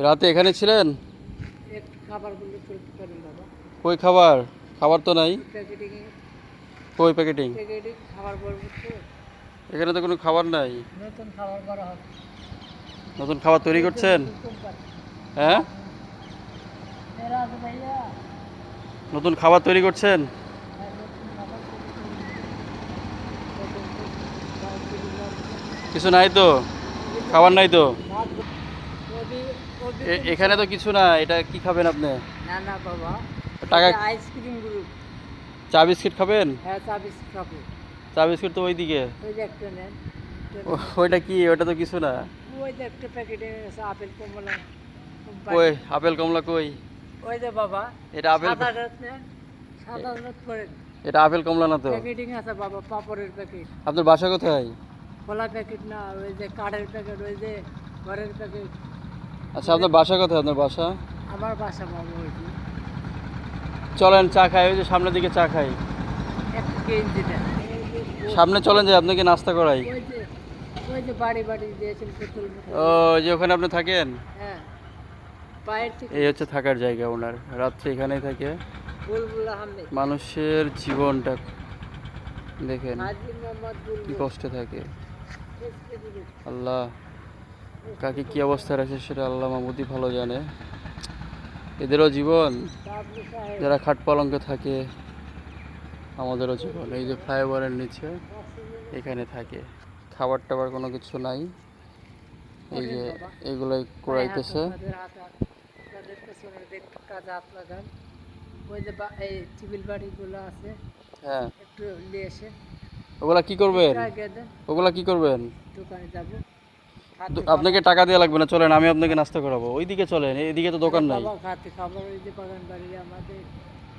রাতে এখানে ছিলেন? খাবারগুলো চলতে পারেন বাবা। কই খাবার? খাবার তো নাই। প্যাকেটিং কই প্যাকেটিং? প্যাকেটিং খাবার বলবো তো। এখানে তো কোনো খাবার নাই। নতুন খাবার করা হবে। নতুন খাবার তৈরি করছেন? হ্যাঁ, এরা আছে ভাইয়া। নতুন খাবার তৈরি করছেন? হ্যাঁ, নতুন খাবার তৈরি করছি। কিছু নাই তো, খাবার নাই তো। ওদি এখানে তো কিছু না। এটা কি খাবেন আপনি? না না বাবা, টাকা। আইসক্রিম গুলো। চা বিস্কিট খাবেন? হ্যাঁ, চা বিস্কুট খাবো। চা বিস্কিট তো ওইদিকে। ওই যে একটা নেন। ওইটা কি? ওইটা তো কিছু না। ওই যে একটা প্যাকেটে আছে আপেল কমলা। কই আপেল কমলা কই? ওই যে বাবা, এটা আপেল। সাদা রত নেন, সাদা রত করে এটা আপেল কমলা না তো। প্যাকেটিং আছে বাবা, পাপড়ের প্যাকেট। আপনার বাসা কোথায়? খোলা প্যাকেট না, ওই যে কাঠের প্যাকেট, ওই যে ঘরের প্যাকেট। আচ্ছা, আপনার বাসা কোথায়? আপনার বাসা? আমার বাসা বাবা ওই যে চলেন চা খাই, ওই যে সামনের দিকে চা খাই। একটা গেঞ্জি দেন। সামনে চলেন, যে আপনাকে নাস্তা করাই। ওই যে বাড়ি বাড়ি দিয়েছেন পেট্রোল বোতল। ও, যে ওখানে আপনি থাকেন? হ্যাঁ, বাইরে থেকে এই হচ্ছে থাকার জায়গা ওনার। রাত্রে এখানেই থাকে। বুলবুল আহমেদ, মানুষের জীবনটা দেখেন হাজী মোহাম্মদ কি বুলবুল। কষ্টে থাকে। আল্লাহ কাকে কি অবস্থায় রাখছে সেটা আল্লাহ মাহমুদই ভালো জানে। এদেরও জীবন, বাবলু সাহেব, যারা খাট পালঙ্কে থাকে। আমাদেরও জীবন। এই যে ফ্লাইওভারের নিচে এখানে থাকে। খাবার টাবার কোনো কিছু নাই। এই যে এগুলোই কুড়াইতেছে। আপনাদের পেছনে দেখতে কাজে হাত লাগান। ওই যে এই টিবিল বাড়িগুলো আছে, হ্যাঁ, একটু নিয়ে এসে ওগুলা কি করবেন? আগে দেন, ওগুলা কি করবেন? দোকানে যাবো। আপনাকে টাকা দেওয়া লাগবে না, চলেন আমি আপনাকে নাস্তা করাবো। ওইদিকে চলেন, এইদিকে তো দোকান নাই। বাবা, খাতে খাবার, ওই যে বাগান বাড়ি আমাদের,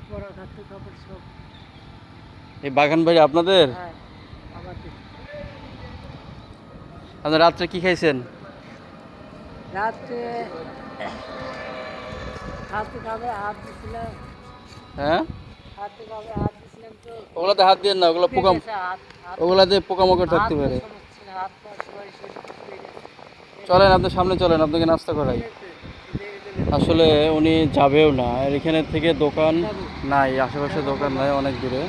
পড়া খাতে খাবার সব। এই বাগান বাড়ি আপনাদের? হ্যাঁ, আমাদের। আপনার রাত্রে কি খাইছেন? রাত্রে খাতে খাবার হাত দিছিলাম। হ্যাঁ, খাতে খাবার হাত দিছিলাম তো ওগুলাতে হাত দিয়ে না, ওগুলো পোকা। গেছে হাত। ওগুলাতে পোকামাকড় থাকতে পারে। হাত পা সবাই শরীর পুড়ে গেছে। চলেন আপনি সামনে চলেন, আপনাকে নাস্তা করাই। আসলে উনি যাবেও না, আর এখানে থেকে দোকান নাই, আশেপাশে দোকান নাই, অনেক দূরে।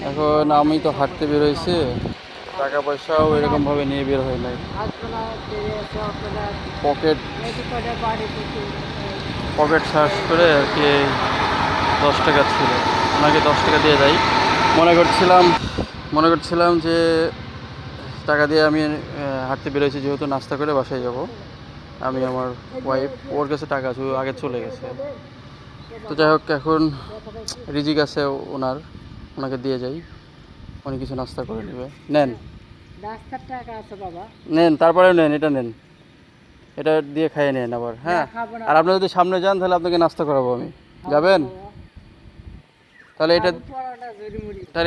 এখন আমি তো হাঁটতে বেরোইছি, টাকা পয়সাও এরকমভাবে নিয়ে বের হয় নাই। পকেট পকেট সার্চ করে আর কি 10 টাকা ছিল, ওনাকে 10 টাকা দিয়ে যাই। মনে করছিলাম যে টাকা দিয়ে আমি হাঁটতে বেরোয়েছি, যেহেতু নাস্তা করে বাসায় যাব। আমি আমার ওয়াইফ, ওর কাছে টাকা আছে, ও আগে চলে গেছে। তো যাই হোক, এখন রিজিক আছে ওনার, ওনাকে দিয়ে যাই, উনি কিছু নাস্তা করে নেবে। নেন নাস্তার টাকা আছে বাবা, নেন, তারপরে নেন, এটা নেন, এটা দিয়ে খাইয়ে নেন আবার। হ্যাঁ, আর আপনি যদি সামনে যান তাহলে আপনাকে নাস্তা করাবো আমি। যাবেন? তাহলে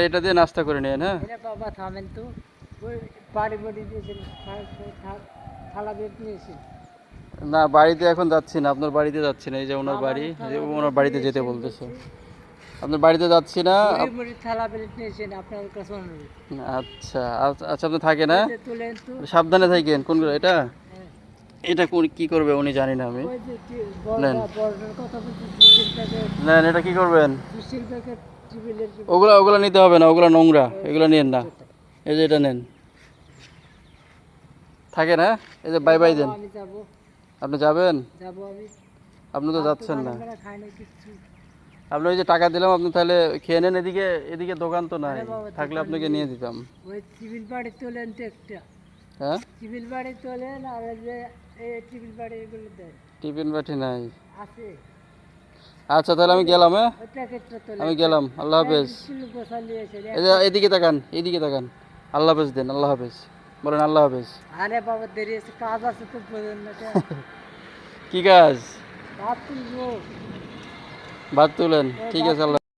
এটা দিয়ে নাস্তা করে নেন। হ্যাঁ বাবা, থামেন তো। বাড়ি বাড়ি দিয়েছেন, থালা বের নিয়েছেন। না, বাড়িতে এখন যাচ্ছি না, আপনার বাড়িতে যাচ্ছি না। এই যে ওনার বাড়ি, ওনার বাড়িতে যেতে বলতেছে। আপনার বাড়িতে যাচ্ছি না। থালা প্লেট নিয়েছেন আপনার কাছে। আচ্ছা আচ্ছা, আপনি থাকেন। হ্যাঁ, সাবধানে থাকেন। কোনগুলো? এটা এটা কি করবে উনি জানি না আমি। নেন নেন, এটা কি করবেন? ওগুলা নিতে হবে না, ওগুলা নোংরা, এগুলো নিয়েন না। এই যে এটা নেন, থাকেন। হ্যাঁ, এই যে বাই বাই দেন। আপনি যাবেন? আপনি তো যাচ্ছেন না। আপনি ওই যে টাকা দিলাম, আপনি তাহলে খেয়ে নেন। এদিকে দোকান তো নাই, থাকলে আপনাকে নিয়ে দিতাম। ওই টিবিল বাড়ি তোলেন তো একটা। হ্যাঁ, টিবিল বাড়ি তোলেন, আর যে এই টিবিল বাড়ি এগুলো দেন। টিফিন বাটি নাই আছে। আচ্ছা, তাহলে আমি গেলাম। হ্যাঁ, ওই প্যাকেটটা তোলেন। আমি গেলাম। আল্লাহ হাফেজ। এই যে এদিকে তাকান। আল্লাহ হাফেজ দেন। আল্লাহ হাফেজ বলেন। আল্লাহ হাফেজ। আরে বাবা, দেরি আছে, কাজ আছে তো, বলেন না। কি কাজ? ভাত তুলবো। ভাত তুলেন, ঠিক আছে। আল্লাহ।